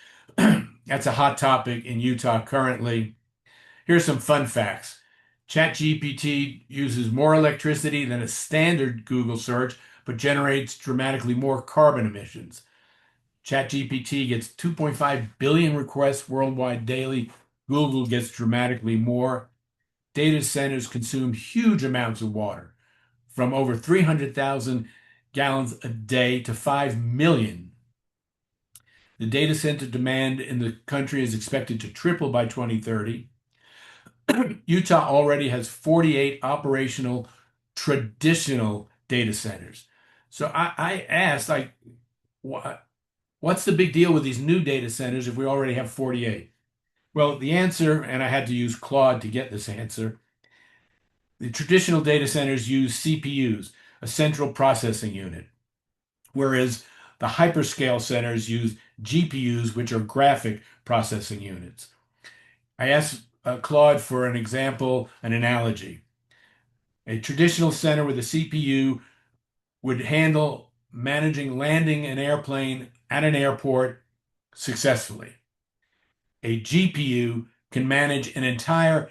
That's a hot topic in Utah currently. Here's some fun facts. ChatGPT uses more electricity than a standard Google search, but generates dramatically more carbon emissions. ChatGPT gets 2.5 billion requests worldwide daily. Google gets dramatically more. Data centers consume huge amounts of water, from over 300,000 gallons a day to 5 million. The data center demand in the country is expected to triple by 2030. Utah already has 48 operational traditional data centers. So I asked, like, what's the big deal with these new data centers if we already have 48? Well, the answer, and I had to use Claude to get this answer, the traditional data centers use CPUs, a central processing unit, whereas the hyperscale centers use GPUs, which are graphic processing units. I asked Claude for an example, an analogy. A traditional center with a CPU would handle managing landing an airplane at an airport successfully. A GPU can manage an entire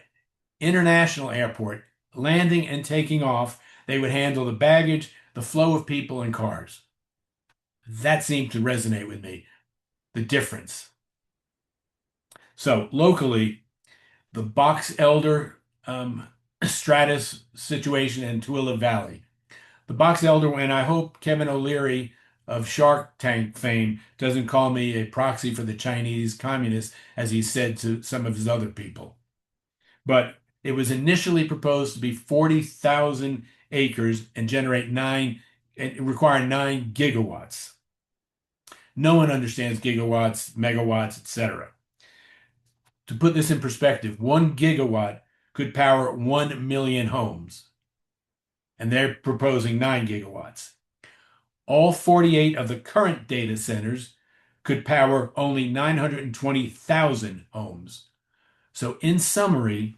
international airport, landing and taking off. They would handle the baggage, the flow of people and cars. That seemed to resonate with me, the difference. So locally, the Box Elder Stratus situation in Tooele Valley. The Box Elder, and I hope Kevin O'Leary of Shark Tank fame doesn't call me a proxy for the Chinese communists, as he said to some of his other people. But it was initially proposed to be 40,000 acres and require 9 gigawatts. No one understands gigawatts, megawatts, etc. To put this in perspective, 1 gigawatt could power 1 million homes, and they're proposing 9 gigawatts. All 48 of the current data centers could power only 920,000 homes. So, in summary,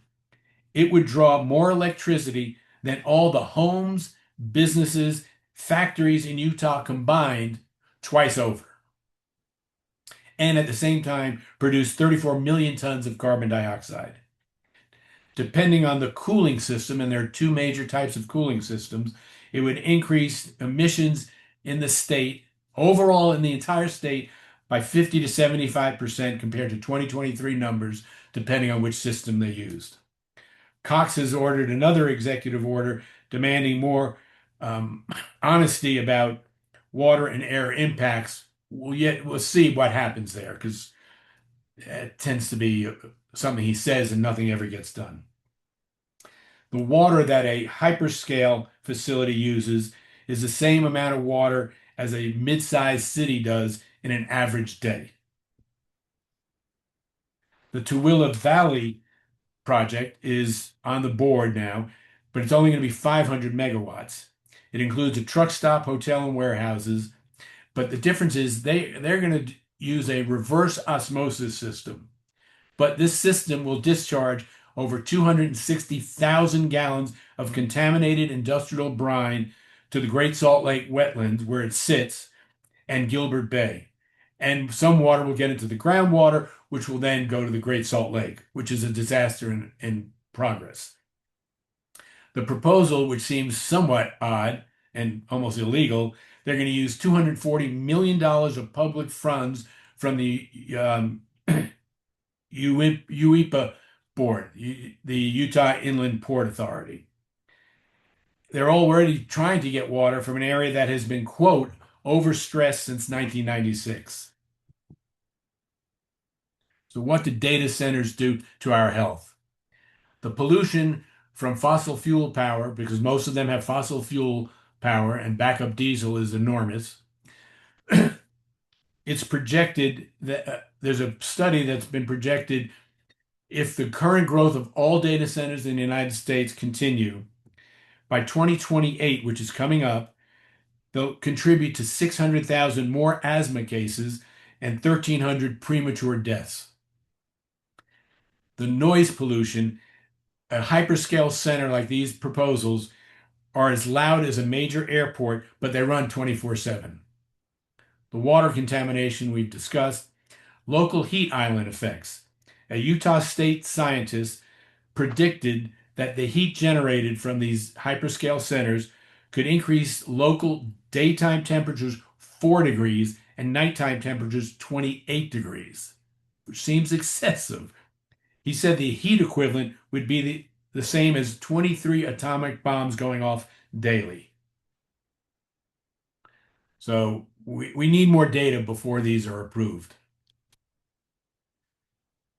it would draw more electricity than all the homes, businesses, factories in Utah combined twice over. And at the same time, produce 34 million tons of carbon dioxide. Depending on the cooling system, and there are two major types of cooling systems, it would increase emissions in the state, overall in the entire state, by 50 to 75% compared to 2023 numbers, depending on which system they used. Cox has ordered another executive order demanding more honesty about water and air impacts. We'll see what happens there, because it tends to be something he says and nothing ever gets done. The water that a hyperscale facility uses is the same amount of water as a mid-sized city does in an average day. The Tooele Valley project is on the board now, but it's only going to be 500 megawatts. It includes a truck stop, hotel, and warehouses. But the difference is they're going to use a reverse osmosis system. But this system will discharge over 260,000 gallons of contaminated industrial brine to the Great Salt Lake wetlands where it sits and Gilbert Bay. And some water will get into the groundwater, which will then go to the Great Salt Lake, which is a disaster in progress. The proposal, which seems somewhat odd and almost illegal, they're going to use $240 million of public funds from the UPHE board, the Utah Inland Port Authority. They're already trying to get water from an area that has been, quote, overstressed since 1996. So what do data centers do to our health? The pollution from fossil fuel power, because most of them have fossil fuel power and backup diesel is enormous. It's projected that there's a study that's been projected, if the current growth of all data centers in the United States continue, by 2028, which is coming up, they'll contribute to 600,000 more asthma cases and 1,300 premature deaths. The noise pollution, a hyperscale center like these proposals, are as loud as a major airport, but they run 24/7. The water contamination we've discussed. Local heat island effects. A Utah State scientist predicted that the heat generated from these hyperscale centers could increase local daytime temperatures 4 degrees and nighttime temperatures 28 degrees, which seems excessive. He said the heat equivalent would be the same as 23 atomic bombs going off daily. So we need more data before these are approved.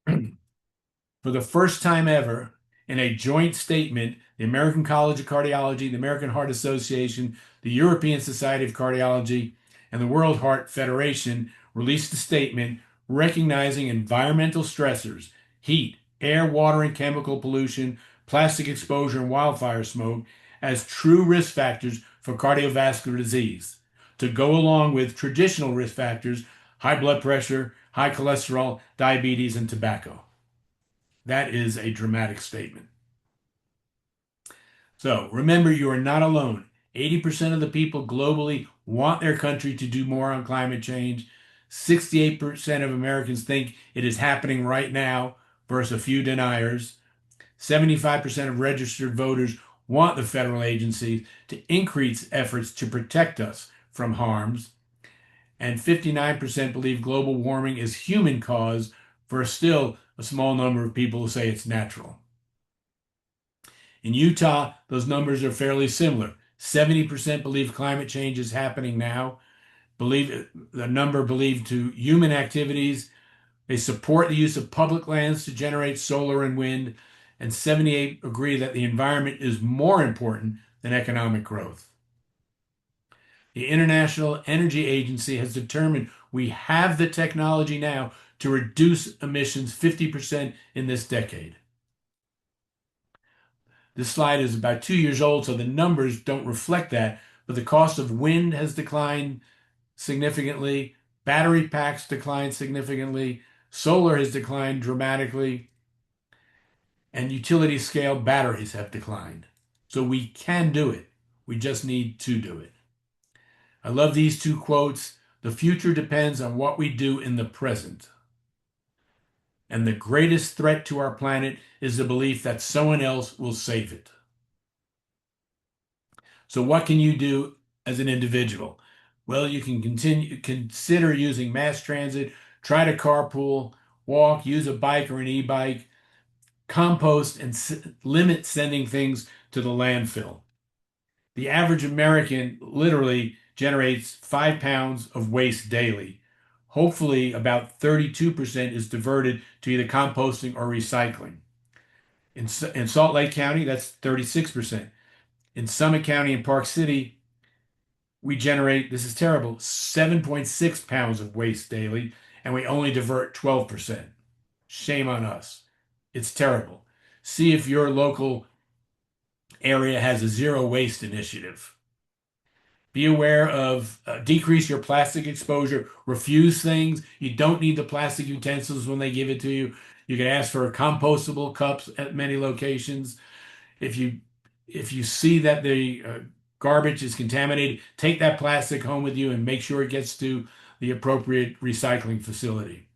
For the first time ever, in a joint statement, the American College of Cardiology, the American Heart Association, the European Society of Cardiology, and the World Heart Federation released a statement recognizing environmental stressors, heat, air, water, and chemical pollution, plastic exposure, and wildfire smoke as true risk factors for cardiovascular disease, to go along with traditional risk factors, high blood pressure, high cholesterol, diabetes, and tobacco. That is a dramatic statement. So remember, you are not alone. 80% of the people globally want their country to do more on climate change. 68% of Americans think it is happening right now versus a few deniers. 75% of registered voters want the federal agencies to increase efforts to protect us from harms, and 59% believe global warming is human caused, for still a small number of people who say it's natural. In Utah, those numbers are fairly similar. 70% believe climate change is happening now, believe the number believed to human activities. They support the use of public lands to generate solar and wind, and 78 agree that the environment is more important than economic growth. The International Energy Agency has determined we have the technology now to reduce emissions 50% in this decade. This slide is about 2 years old, so the numbers don't reflect that, but the cost of wind has declined significantly, battery packs declined significantly, solar has declined dramatically, and utility scale batteries have declined. So we can do it. We just need to do it. I love these two quotes. The future depends on what we do in the present. And the greatest threat to our planet is the belief that someone else will save it. So what can you do as an individual? Well, you can consider using mass transit, try to carpool, walk, use a bike or an e-bike, compost, and limit sending things to the landfill. The average American literally generates 5 pounds of waste daily. Hopefully, about 32% is diverted to either composting or recycling. In Salt Lake County, that's 36%. In Summit County and Park City, we generate, this is terrible, 7.6 pounds of waste daily, and we only divert 12%. Shame on us. It's terrible. See if your local area has a zero waste initiative. Be aware of decrease your plastic exposure, refuse things. You don't need the plastic utensils when they give it to you. You can ask for compostable cups at many locations. If you see that the garbage is contaminated, take that plastic home with you and make sure it gets to the appropriate recycling facility.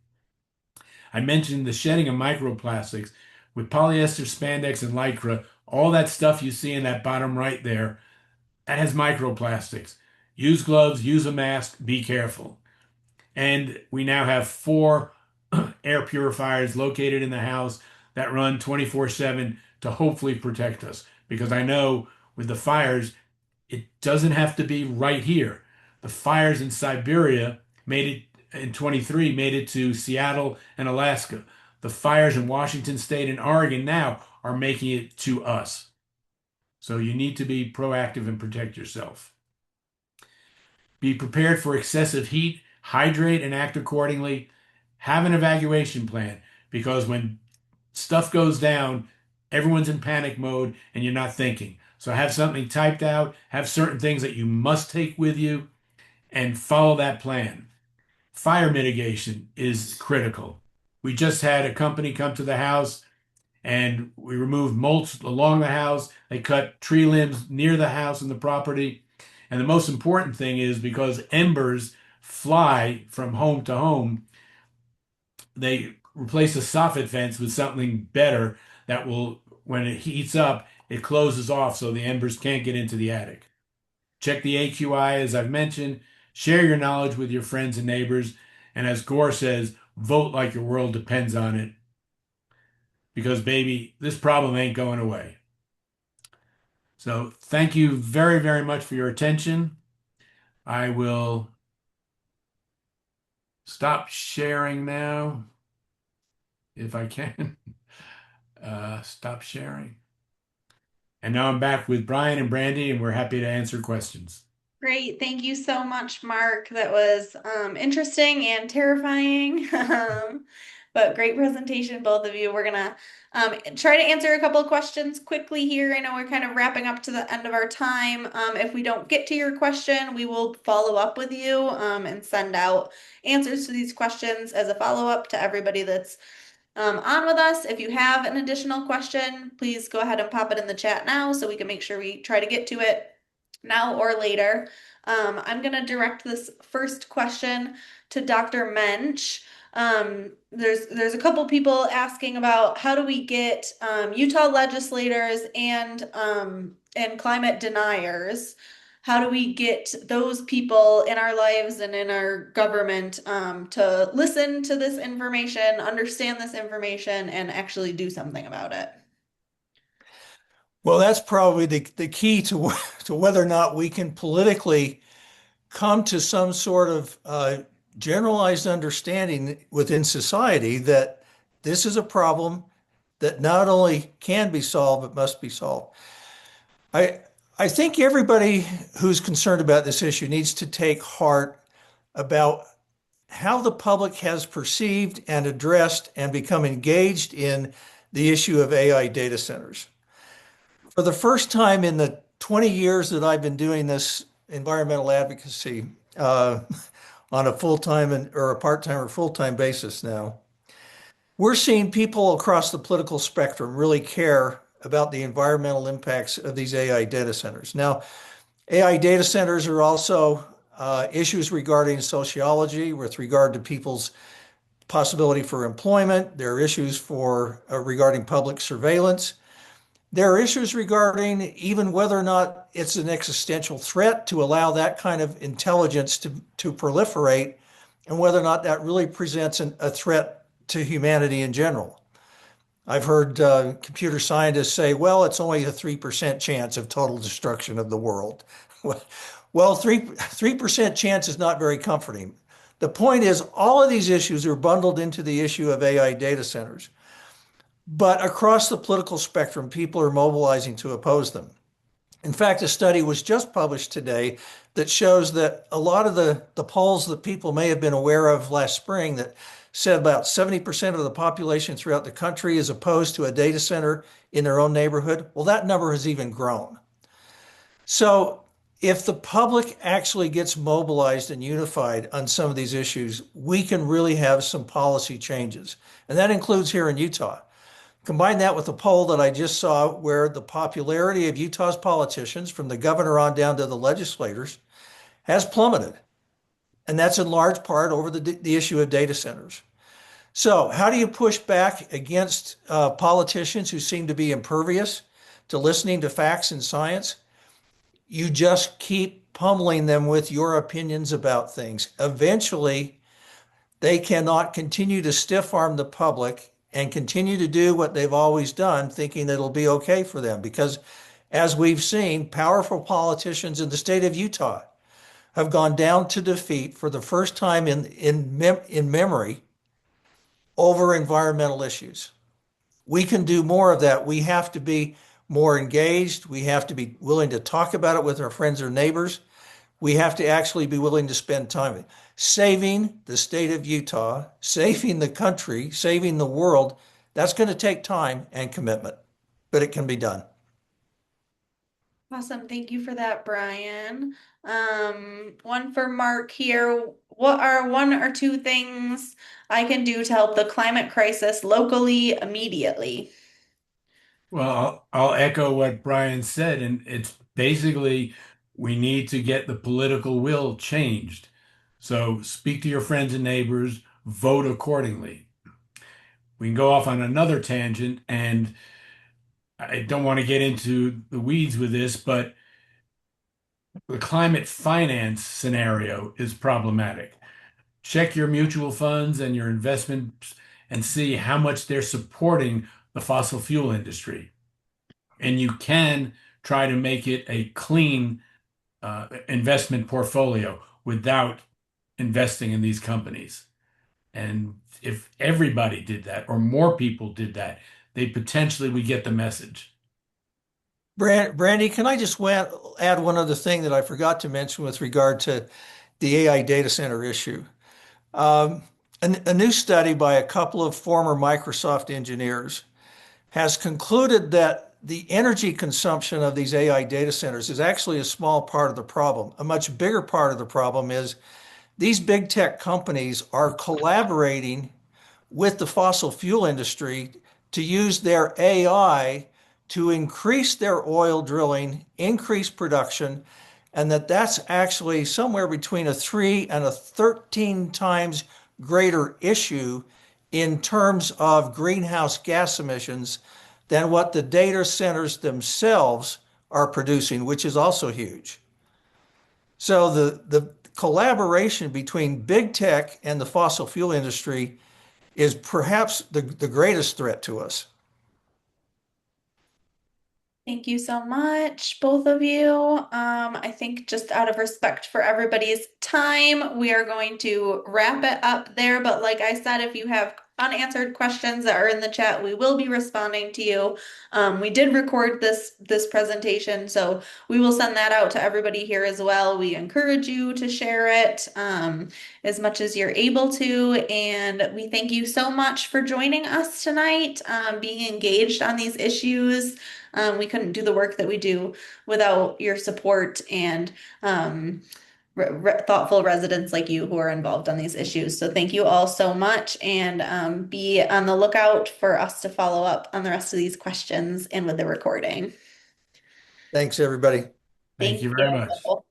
I mentioned the shedding of microplastics. With polyester, spandex, and lycra, all that stuff you see in that bottom right there, that has microplastics. Use gloves, use a mask, be careful. And we now have 4 air purifiers located in the house that run 24/7 to hopefully protect us. Because I know with the fires, it doesn't have to be right here. The fires in Siberia made it in 23, made it to Seattle and Alaska. The fires in Washington State and Oregon now are making it to us. So you need to be proactive and protect yourself. Be prepared for excessive heat, hydrate and act accordingly. Have an evacuation plan because when stuff goes down, everyone's in panic mode and you're not thinking. So have something typed out, have certain things that you must take with you, and follow that plan. Fire mitigation is critical. We just had a company come to the house and we removed mulch along the house. They cut tree limbs near the house and the property. And the most important thing is because embers fly from home to home, they replace the soffit fence with something better that will, when it heats up, it closes off so the embers can't get into the attic. Check the AQI, as I've mentioned. Share your knowledge with your friends and neighbors. And as Gore says, vote like your world depends on it. Because, baby, this problem ain't going away. So thank you very, very much for your attention. I will stop sharing now, if I can. Stop sharing. And now I'm back with Brian and Brandy, and we're happy to answer questions. Great. Thank you so much, Mark. That was interesting and terrifying. But great presentation, both of you. We're gonna try to answer a couple of questions quickly here. I know we're kind of wrapping up to the end of our time. If we don't get to your question, we will follow up with you and send out answers to these questions as a follow-up to everybody that's on with us. If you have an additional question, please go ahead and pop it in the chat now so we can make sure we try to get to it now or later. I'm going to direct this first question to Dr. Moench. There's a couple people asking about how do we get Utah legislators and climate deniers. How do we get those people in our lives and in our government to listen to this information, understand this information, and actually do something about it? Well, that's probably the key to to whether or not we can politically come to some sort of generalized understanding within society that this is a problem that not only can be solved but must be solved. I I think everybody who's concerned about this issue needs to take heart about how the public has perceived and addressed and become engaged in the issue of AI data centers. For the first time in the 20 years that I've been doing this environmental advocacy on a full-time or a part-time or full-time basis now, we're seeing people across the political spectrum really care about the environmental impacts of these AI data centers. Now, AI data centers are also issues regarding sociology with regard to people's possibility for employment. There are issues for regarding public surveillance. There are issues regarding even whether or not it's an existential threat to allow that kind of intelligence to proliferate and whether or not that really presents a threat to humanity in general. I've heard computer scientists say, well, it's only a 3% chance of total destruction of the world. Well, 3% chance is not very comforting. The point is, all of these issues are bundled into the issue of AI data centers. But across the political spectrum, people are mobilizing to oppose them. In fact, a study was just published today that shows that a lot of the polls that people may have been aware of last spring that said about 70% of the population throughout the country is opposed to a data center in their own neighborhood. Well, that number has even grown. So if the public actually gets mobilized and unified on some of these issues, we can really have some policy changes. And that includes here in Utah. Combine that with a poll that I just saw where the popularity of Utah's politicians, from the governor on down to the legislators, has plummeted. And that's in large part over the issue of data centers. So, how do you push back against politicians who seem to be impervious to listening to facts and science? You just keep pummeling them with your opinions about things. Eventually, they cannot continue to stiff arm the public and continue to do what they've always done, thinking that it'll be okay for them. Because as we've seen, powerful politicians in the state of Utah have gone down to defeat for the first time in memory over environmental issues. We can do more of that. We have to be more engaged. We have to be willing to talk about it with our friends or neighbors. We have to actually be willing to spend time saving the state of Utah, saving the country, saving the world. That's going to take time and commitment, but it can be done. Awesome. Thank you for that, Brian. One for Mark here. What are one or two things I can do to help the climate crisis locally immediately? Well, I'll echo what Brian said, and it's basically we need to get the political will changed. So speak to your friends and neighbors, vote accordingly. We can go off on another tangent, and I don't want to get into the weeds with this, but the climate finance scenario is problematic. Check your mutual funds and your investments and see how much they're supporting the fossil fuel industry. And you can try to make it a clean investment portfolio without investing in these companies. And if everybody did that, or more people did that, they potentially would get the message. Brandy, can I just add one other thing that I forgot to mention with regard to the AI data center issue? Um, a new study by a couple of former Microsoft engineers has concluded that the energy consumption of these AI data centers is actually a small part of the problem. A much bigger part of the problem is these big tech companies are collaborating with the fossil fuel industry to use their AI to increase their oil drilling, increase production, and that's actually somewhere between a 3 and a 13 times greater issue in terms of greenhouse gas emissions than what the data centers themselves are producing, which is also huge. So the collaboration between big tech and the fossil fuel industry is perhaps the greatest threat to us. Thank you so much, both of you. I think just out of respect for everybody's time, we are going to wrap it up there. But like I said, if you have unanswered questions that are in the chat, we will be responding to you. We did record this presentation, so we will send that out to everybody here as well. We encourage you to share it as much as you're able to. And we thank you so much for joining us tonight, being engaged on these issues. We couldn't do the work that we do without your support and thoughtful residents like you who are involved on these issues. So thank you all so much, and be on the lookout for us to follow up on the rest of these questions and with the recording. Thanks, everybody. Thank Thank you very much. you.